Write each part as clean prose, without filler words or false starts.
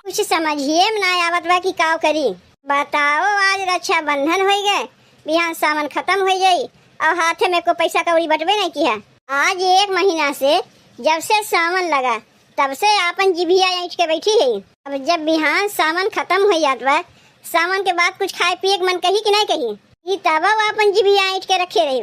कुछ समझिए में ना आवत बा कि का करी। बताओ, आज रक्षाबंधन हो गए, बिहान सामान खत्म हो जाई और हाथे में को पैसा कौड़ी बटवे नहीं किया। आज 1 महीना से जब से सामान लगा तब से आपन जिभिया ऐंठ के बैठी है। अब जब बिहान सामान खत्म हो जात बा, सामान के बाद कुछ खाए पिए के मन कही कि नहीं कही, ये तब आपन जिभिया ऐंठ के रखे रही।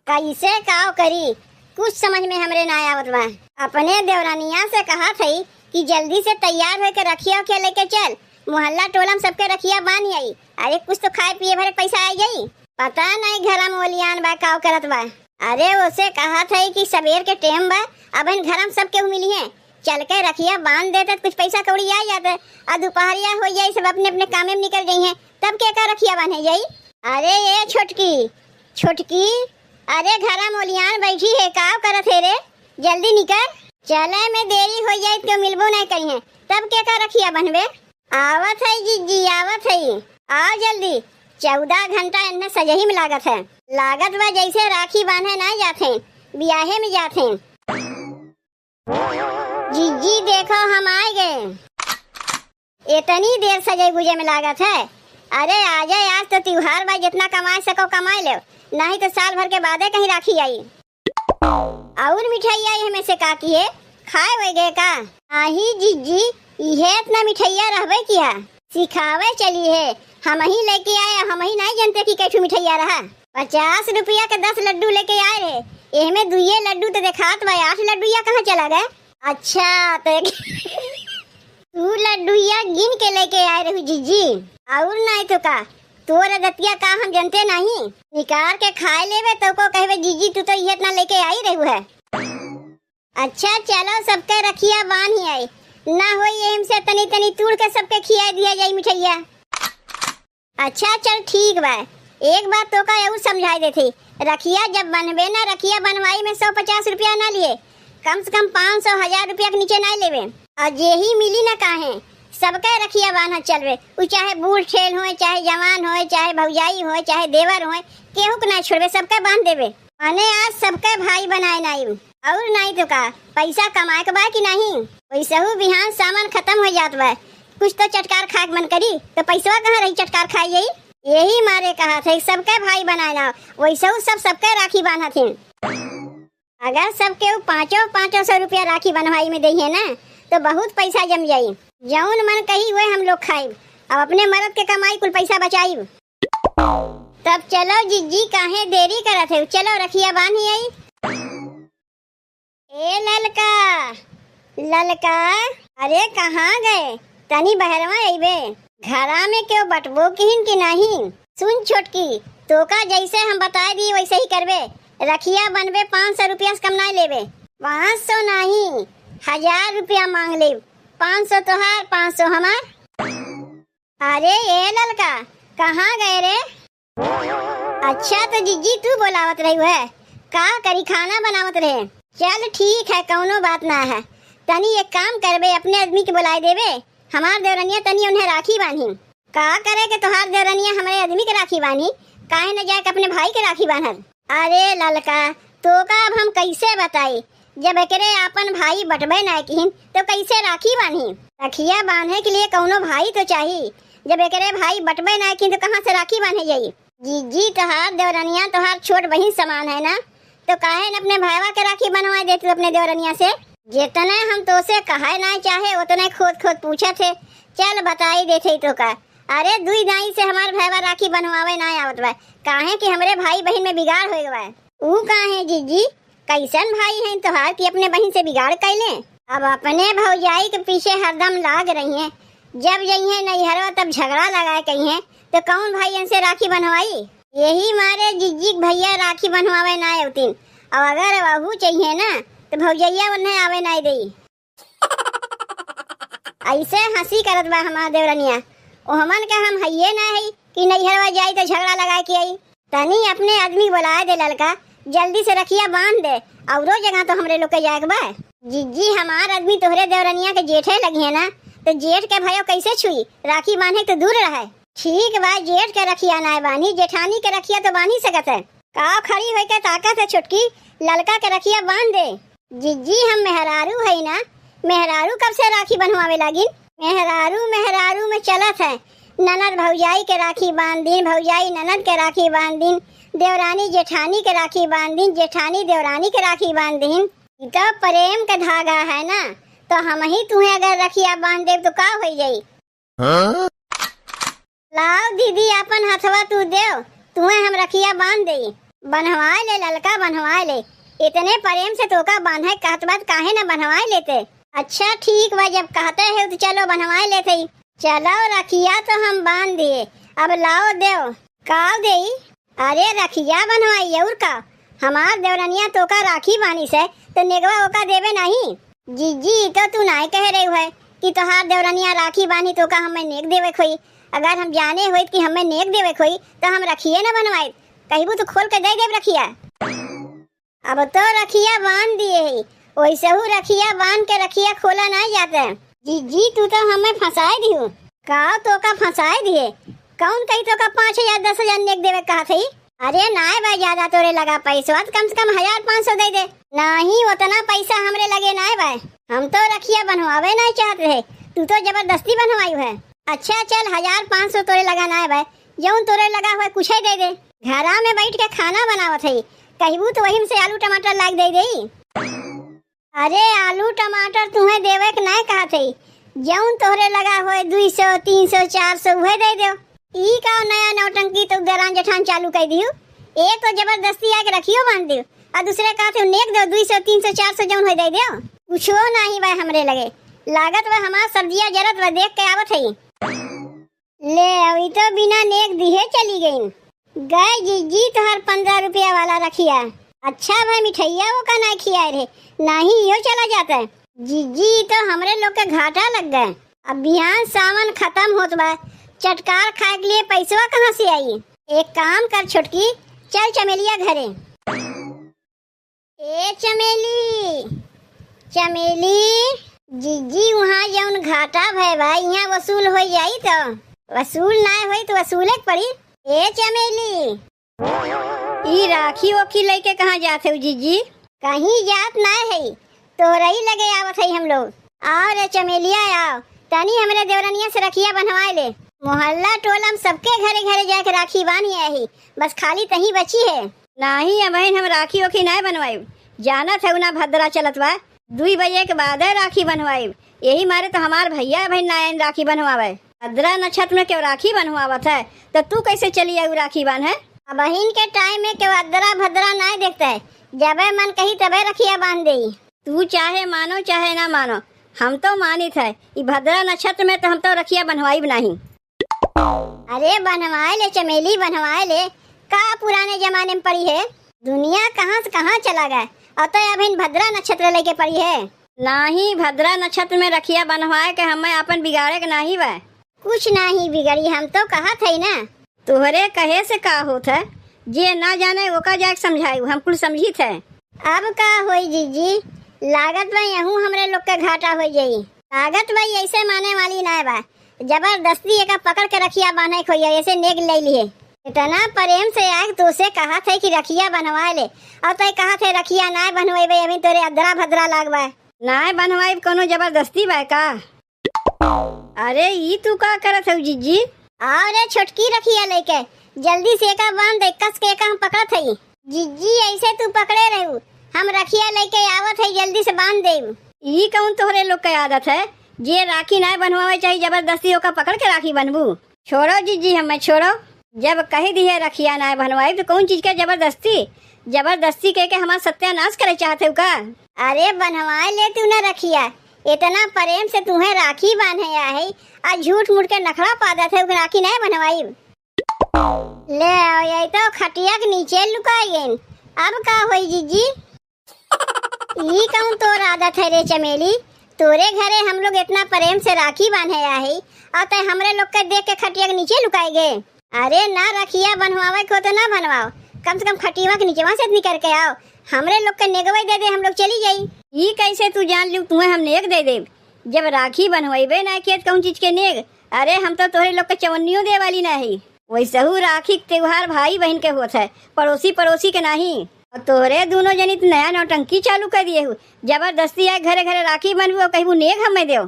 कैसे काव करी कुछ समझ में हमरे ना आवत बा। अपने देवरानिया से कहा थी कि जल्दी से तैयार होकर रखिया के लेके चल, मोहल्ला टोला में सबके रखिया बानी आई। अरे कुछ तो खाए पिए भरे पैसा आ जाई। पता नहीं घर में ओलियान बा काव करत बा। अरे उसे कहा था कि सवेर के टाइम बा, अब इन घर में सबके मिली है, चल के रखिया बांध देते कुछ पैसा कौड़ी आ जाते। और दोपहरिया हो जाई, सब अपने अपने काम में निकल गई हैं, तब क्या का रखिया बांधे जाई। अरे ये छोटकी छोटकी, अरे घर में ओलियान बैठी है, काव करत है रे, जल्दी निकल। चले में देरी हो जाए तो मिलबो नहीं कहीं है, तब क्या का रखिया बनवे। आवत है जीजी आवत है, आओ जल्दी। 14 घंटा इन्हें सजही में लागत है। लागत बा जैसे राखी बांधे ना जाते, ब्याहे में जाते। जीजी देखो हम आ गए। इतनी देर सजे बुझे में लागत है। अरे आ जाए, आज तो त्योहार बा, जितना कमा सको कमा लो, नहीं तो साल भर के बाद कहीं राखी आई। और मिठाई आई हमें से का की है, खाए हुए गए का। आही जीजी ये इतना मिठाइया रहबे किया, सिखावे चली है। हम ही लेके आए, हम ही नहीं जानते कि कैठू मिठाइया रहा। 50 रुपया के 10 लड्डू लेके आए रहे, एहमे 2 लड्डू तो दिखात भाई, 8 लड्डूया कहाँ चला गए। अच्छा तो 2 लड्डूया गिन के लेके आए रहे जीजी, और नहीं तो का तोर दतिया का हम जानते नहीं, निकाल के खाए लेवे तो को कहवे जीजी तू तो ये इतना लेके आई रही है। अच्छा चलो सबके रखिया बांध ही आई, ना हो ये हमसे तनी तनी तोड़ के सबके खिया दिया जाए मिठाइया। अच्छा चल ठीक बा, एक बात तो का और समझाई देती, रखिया जब बनवे ना, रखिया बनवाई में 150 रुपया ना लिए, कम से कम 500 1000 रुपया के नीचे नहीं लेवे। और यही मिली ना काहे, सबके रखिया बांधा चलवे, वो चाहे बूढ़ ठेल हो, चाहे जवान हो, चाहे भौजाई हो, चाहे देवर हो, केहू के ना छोड़वे, सबके बांध देवे। माने आज सबके भाई बनाए नहीं, और नहीं तो का पैसा कमाए के बा कि नहीं। वैसे हु बिहान सामान खत्म हो जात बा, कुछ तो चटकार खाए मन करी, तो पैसा कहाँ रही चटकार खाई जाई। यही मारे कहा थे सबके भाई बनाए ना, वैसे हु सब सबके राखी बांधा थे। अगर सबके 500 रुपया राखी बनवाई में दही है ना, तो बहुत पैसा जम जाई। जौन मन कही हुए हम लोग खाई, अब अपने मर्द के कमाई कुल पैसा बचाई। तब चलो जीजी काहे देरी करत है, चलो रखिया बांधी आई। ए ललका ललका, अरे कहाँ गए, तनी बहरवा आइबे, घरा में क्यों बटबो किहिन की नहीं। सुन छोटकी, तो का जैसे हम बता दी वैसे ही करबे, रखिया बनबे 500 रुपया से कम नहीं लेबे। 500 नहीं 1000 रुपया मांग ले, 500 तोहार 500 हमार। अरे ये ललका कहाँ गए रे। अच्छा तो जीजी तू बोलावत रही है, का करी खाना बनावत रहे। चल ठीक है, कौनो बात ना है, तनी एक काम करबे, अपने आदमी के बुलाए देवे, हमार देवरनिया तनी उन्हें राखी बांधी। का करे के तोहार देवरनिया हमारे आदमी के राखी बांधी, काहे न जाके अपने भाई के राखी बांधत। अरे ललका तो का अब हम कैसे बताई, जब एकरे अपन भाई बटबे ना किहिन तो कैसे राखी बांधी। रखिया बांधे के लिए कौनो भाई तो चाहिए, जब एकरे भाई बटबे ना किहिन तो कहाँ से राखी बांधे जाई। जीजी तोहार देवरनिया तोहार छोट बहिन समान है ना, तो काहे न अपने भाईवा के राखी बनवा दे तू अपने देवरनिया से। जितने हम तो से कहे ना चाहे उतने खोद खोद पूछे थे, चल बताई देते तो का। अरे दुई दाई से हमार भाईवा राखी बनवावे ना आवत बा, काहे कि हमरे भाई बहन में बिगाड़ हो गवा। ऊ काहे जीजी, कैसन भाई हैं तोहार कि अपने बहन से बिगाड़ कैले। अब अपने भौजाई के पीछे हरदम लाग रही हैं, जब जइए नैहरवा तब झगड़ा लगाए कही है, तो कौन भाई से राखी बनवाई। यही मारे जीजी भैया राखी बनवावे ना आवतीन, और अगर वहू चाहिए ना तो भौजैया उन्हें आवे ना दई। ऐसे हंसी करत बा हमार देवरनिया, ओहमन का हम हइये ना है कि नैहरवा जाई तो झगड़ा लगा के आई। तनी अपने आदमी बुलाए दे ललका, जल्दी से रखिया बांध दे, औरो जगह तो हमरे लोग के जाए बा। जीजी हमार आदमी तोहरे देवरनिया के जेठे लगी है ना, तो जेठ के भयो कैसे छुई, राखी बांधे तो दूर रहे। ठीक बा, जेठ के रखिया ना बानी, जेठानी के रखिया तो बांध ही सकत है। का खड़ी होके ताकत है छुटकी, ललका के रखिया बांध दे। जीजी हम मेहरारू है ना, मेहरारू कब से राखी बनवावे लागिन? मेहरारू मेहरारू में चलत है। ननद भौजाई के राखी बांध दिन, भौजाई ननद के राखी बांध दिन, देवरानी जेठानी के राखी बांध दिन, जेठानी देवरानी के राखी बांध दिन। ई तो प्रेम का धागा है ना, तो हम ही तुम्हें अगर रखिया बांध देव तो का हो जाई? लाओ दीदी अपन हथवा तू देव, तुम्हें हम रखिया बांध दई। बनवा ले ललका, बनवा ले। इतने प्रेम से तोका बांधे कहत बात काहे न बनवा लेते? अच्छा ठीक बा, जब कहते है तो चलो बनवा लेते। चलो रखिया तो हम बांध दिए, अब लाओ देव। का देई? अरे रखिया बनवाई और का? हमार देवरनिया तोका राखी बानी से तो नेगवा ओका देवे नहीं। जीजी तो तू नहीं कह रही है कि तोहार देवरनिया राखी बानी तोका हमें नेक देवे खोई। अगर हम जाने हुई कि हमें नेक देवे खोई तो हम रखिए न बनवाई। कहबू तो खोल के दे देव रखिया। अब तो रखिया बांध दिए ही, वैसे हूँ रखिया बांध के रखिया खोला नहीं जाता है। जीजी तू तो हमें फंसाए दी हूँ। का तोका फंसाए दिए? कौन कही तोका 5,000 10,000 नेक देवे कहा थी? अरे नाय भाई, ज्यादा तोरे लगा पैसा, कम से कम 1,500 दे दे। नहीं उतना पैसा हमरे लगे नाय भाई, हम तो रखिया बनवावे नहीं चाहते है, तू तो जबरदस्ती बनवाई है। अच्छा चल 1,500 तोरे लगा नाय भाई, जौन तोरे लगा हुआ कुछ ही दे दे। घरा में बैठ के खाना बनावत है, कहबू तो वही से आलू टमाटर लाग दे दे। अरे आलू टमाटर तुम्हें देवे के नहीं कहा थी, जौन तोहरे लगा हुए 200 300 400 वह दे दो। ई का नया नौटंकी तो दरान जेठान चालू कर दियो। एक तो जबरदस्ती आके रखियो बांध दियो, और दूसरे का थे नेक दो 200 300 400 जौन हो दे दो। कुछो नहीं भाई हमरे लगे लागत वह हमार सब्जियां जरत वह देख के आवत है। ले अभी तो बिना नेक दिए चली गई। गए जीजी तोहर 15 रुपया वाला रखिया। अच्छा भाई मिठाइया वो का नहीं खिया रे, नहीं यो चला जाता है। जीजी तो हमरे लोग के घाटा लग गए। अब बिहान सावन खत्म होत बा, चटकार खाए के लिए पैसवा कहाँ से आई? एक काम कर छोटकी, चल चमेलिया घरे। ए चमेली चमेली, जीजी वहाँ जौन घाटा भय बा यहाँ वसूल हो जाई, तो वसूल ना होई तो वसूले पड़ी। ए चमेली, ई राखी ओखी लेके कहाँ जाते हो जीजी? कहीं जात ना है, तोरही लगे आवत है हम लोग। आओ रे चमेलिया आओ, तनी हमरे देवरनिया से रखिया बनवाए ले। मोहल्ला टोला में सबके घरे घरे जाके राखी बानी है, बस खाली तही बची है। नहीं बहन हम राखी ओखी नहीं बनवाई, जाना था ना भद्रा चलत बा, 2 बजे के बाद राखी बनवाई। यही मारे तो हमार भैया बहन नायन राखी बनवावे। भद्रा नक्षत्र में क्यों राखी बनवावत है, तो तू कैसे चली आई राखी बांध है? बहन के टाइम में क्यों अदरा भद्रा नहीं देखता है, जब मन कही तबे रखिया बांध दे। तू चाहे मानो चाहे ना मानो, हम तो मानित है ये भद्रा नक्षत्र में तो हम तो रखिया बनवाई नहीं। अरे बनवाए ले चमेली बनवाए ले, का पुराने जमाने में पड़ी है? दुनिया कहाँ से कहाँ चला गया, और तो अभी भद्रा नक्षत्र लेके पड़ी है। नहीं भद्रा नक्षत्र में रखिया बनवाए के हमें अपन बिगाड़े के नहीं बा। कुछ नहीं बिगड़ी, हम तो कहा थे ना। तोहरे कहे से का होता है, जे ना जाने वो का जाके समझाई, हम कुल समझी थे। अब का होई जीजी, लागत भाई यहूँ हमरे लोग के घाटा हो जाई। लागत भाई ऐसे माने वाली ना बा, जबरदस्ती एक पकड़ के रखिया बांधे खोई ऐसे नेग ले लिए। इतना प्रेम से आग तो से कहा थे कि रखिया बनवा ले, और तो कहा थे रखिया ना बनवाई, अभी तोरे अदरा भद्रा लागवा ना बनवाई, कोनो जबरदस्ती बा का? अरे ई तू का करत है जीजी? आओ रे छोटकी रखिया लेके, जल्दी से का बांध दे, कस के का हम पकड़त है। जीजी ऐसे तू पकड़े रहू, हम रखिया लेके आवत है, जल्दी से बांध दे। ई कौन तोहरे लोग के आदत है, जे राखी ना बनवावे चाहिए जबरदस्ती ओका पकड़ के राखी बनबू? छोड़ो जीजी हमें छोड़ो, जब कही दी है रखिया ना बनवाई तो कौन चीज के जबरदस्ती? जबरदस्ती कह के हमारा सत्यानाश करे चाहते हो का? अरे बनवाए ले तू ना रखिया, इतना प्रेम से तुम्हें राखी बांधे है, आज झूठ मूठ के नखरा पादा थे राखी नहीं बनवाई। ले ये तो खटिया के नीचे लुकाई गई। अब का होई जीजी? ये कौन तोर आदत है रे चमेली, तोरे घरे हम लोग इतना प्रेम से राखी बांधे है, और तो हमरे लोग के देख के खटिया के नीचे लुकाई गए। अरे ना रखिया बनवावे को तो ना बनवाओ, कम से कम खटिया के नीचे से निकल के आओ, हमरे लोग के नेगवे दे दे, हम लोग चली जाई। ये कैसे तू जान लू तुम्हें हम नेग दे दे, जब राखी बनवाइबे ना किए कौन चीज के नेग? अरे हम तो तोहरे लोग के चवन्नियों दे वाली नहीं, वैसे हूँ राखी त्योहार भाई बहन के होता है, पड़ोसी के नहीं। और तोहरे दोनों जनी तो नया नौटंकी चालू कर दिए हो। जबरदस्ती है घरे घरे राखी बनबू और कहबू नेक हमें दो।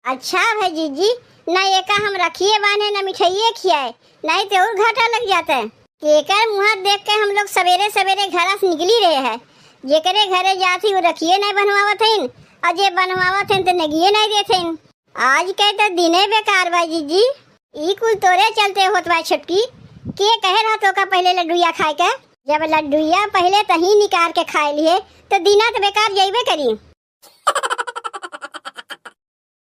अच्छा भाई जीजी, न एका हम रखिए बांधे न मिठाइए खियाए, नहीं तो और घाटा लग जाता है। केकर मुँह देख के हम लोग सवेरे सवेरे घर से निकली रहे हैं। जेकरे घरे जाती वो रखिए नहीं बनवावत हईन और जे बनवावत हईन तो नगिए नहीं देते। आज के तो दिने बेकार बा जीजी। ई कुल तोरे चलते होत बा छुटकी। के कहे रहा तो का पहले लड्डूया खाए के? जब लड्डूया पहले तही निकाल के खाए लिए तो दिना तो बेकार जाइबे करी।